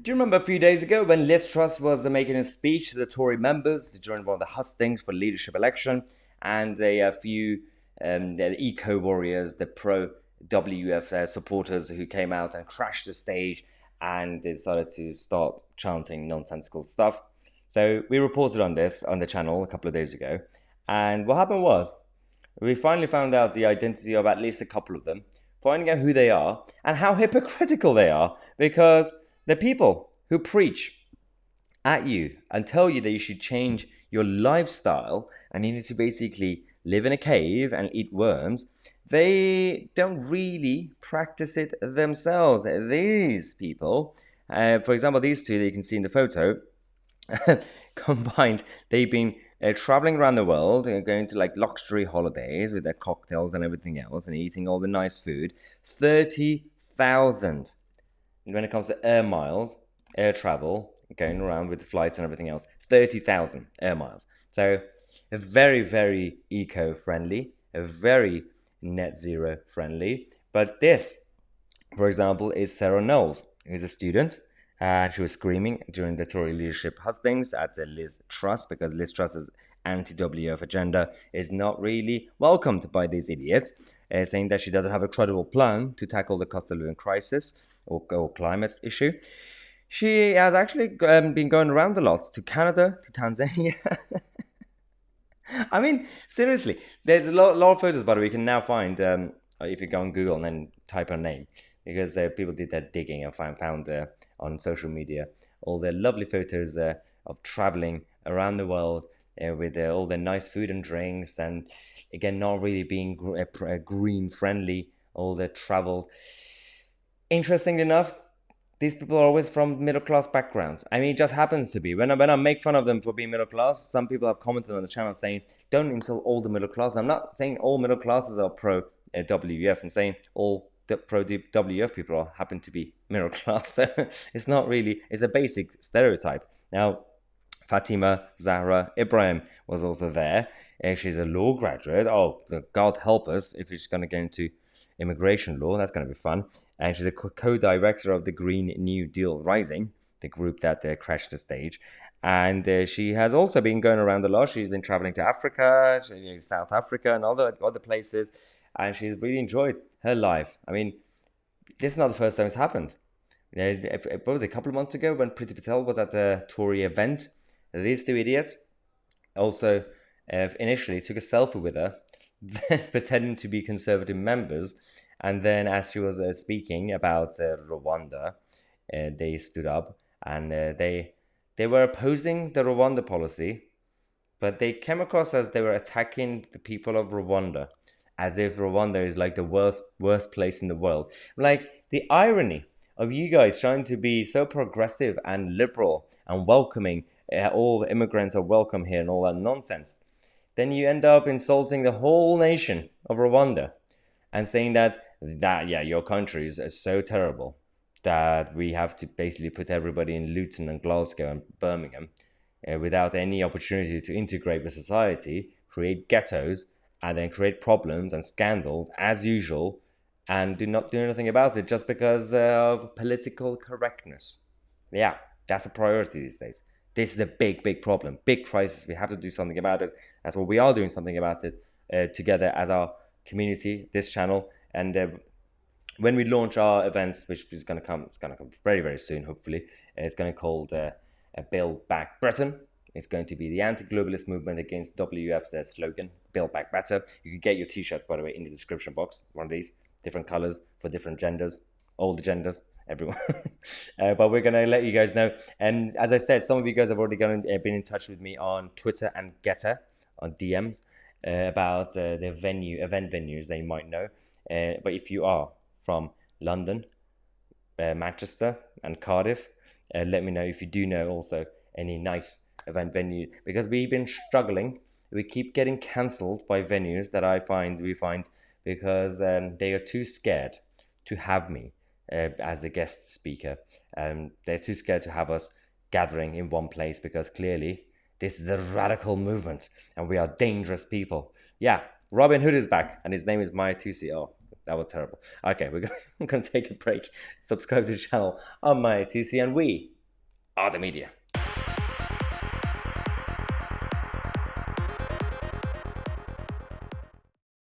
Do you remember a few days ago when Liz Truss was making a speech to the Tory members during one of the hustings for leadership election, and a few the eco warriors, the pro-WEF supporters who came out and crashed the stage and decided to start chanting nonsensical stuff. So we reported on this on the channel a couple of days ago, and what happened was we finally found out the identity of at least a couple of them, finding out who they are and how hypocritical they are, because the people who preach at you and tell you that you should change your lifestyle and you need to basically live in a cave and eat worms, they don't really practice it themselves. These people, for example, these two that you can see in the photo, combined, they've been traveling around the world, going to like luxury holidays with their cocktails and everything else, and eating all the nice food. 30,000 when it comes to air miles, air travel, going around with flights and everything else. 30,000 air miles. So, very, very eco-friendly, very net zero friendly. But this, for example, is Sarah Knowles, who's a student. And she was screaming during the Tory leadership hustings at Liz Truss, because Liz Truss's anti-WEF agenda is not really welcomed by these idiots, saying that she doesn't have a credible plan to tackle the cost of living crisis or climate issue. She has actually been going around a lot to Canada, to Tanzania. I mean, seriously, there's a lot of photos, by the way, you can now find if you go on Google and then type her name, because people did their digging and found on social media all the lovely photos of traveling around the world with all the nice food and drinks, and again, not really being green friendly, all the travel. Interesting enough, these people are always from middle class backgrounds. I mean, it just happens to be. When I make fun of them for being middle class, some people have commented on the channel saying, don't insult all the middle class. I'm not saying all middle classes are pro WEF. I'm saying all the pro WEF people happen to be middle class. So it's not really, it's a basic stereotype. Now, Fatima Zahra Ibrahim was also there. She's a law graduate. Oh, God help us if she's going to get into immigration law. That's going to be fun. And she's a co-director of the Green New Deal Rising, the group that crashed the stage. And she has also been going around a lot. She's been traveling to Africa, South Africa, and other places, and she's really enjoyed her life. I mean, this is not the first time it's happened. It was a couple of months ago when Priti Patel was at a Tory event. These two idiots also initially took a selfie with her, then pretending to be Conservative members. And then, as she was speaking about Rwanda, they stood up and they were opposing the Rwanda policy, but they came across as they were attacking the people of Rwanda, as if Rwanda is like the worst place in the world. Like, the irony of you guys trying to be so progressive and liberal and welcoming, all immigrants are welcome here and all that nonsense. Then you end up insulting the whole nation of Rwanda and saying that yeah, your country is so terrible that we have to basically put everybody in Luton and Glasgow and Birmingham without any opportunity to integrate with society, create ghettos, and then create problems and scandals as usual, and do not do anything about it just because of political correctness. Yeah, that's a priority these days. This is a big problem, big crisis. We have to do something about it. That's what we are doing something about it together as our community, this channel. And when we launch our events, which is going to come, it's going to come very, very soon, hopefully. It's going to be called Build Back Britain. It's going to be the anti-globalist movement against WEF's slogan, Build Back Better. You can get your t-shirts, by the way, in the description box. One of these, different colors for different genders, all the genders, everyone. But we're going to let you guys know. And as I said, some of you guys have already been in touch with me on Twitter and Getter, on DMs, about the event venues that you might know. But if you are from London, Manchester, and Cardiff, let me know if you do know also any nice event venue, because we've been struggling. We keep getting cancelled by venues that we find because they are too scared to have me as a guest speaker. They're too scared to have us gathering in one place, because clearly this is the radical movement and we are dangerous people. Yeah, Robin Hood is back and his name is Maya Tousi. Oh, That was terrible. Okay, I'm gonna take a break. Subscribe to the channel on my Tousi, and we are the media.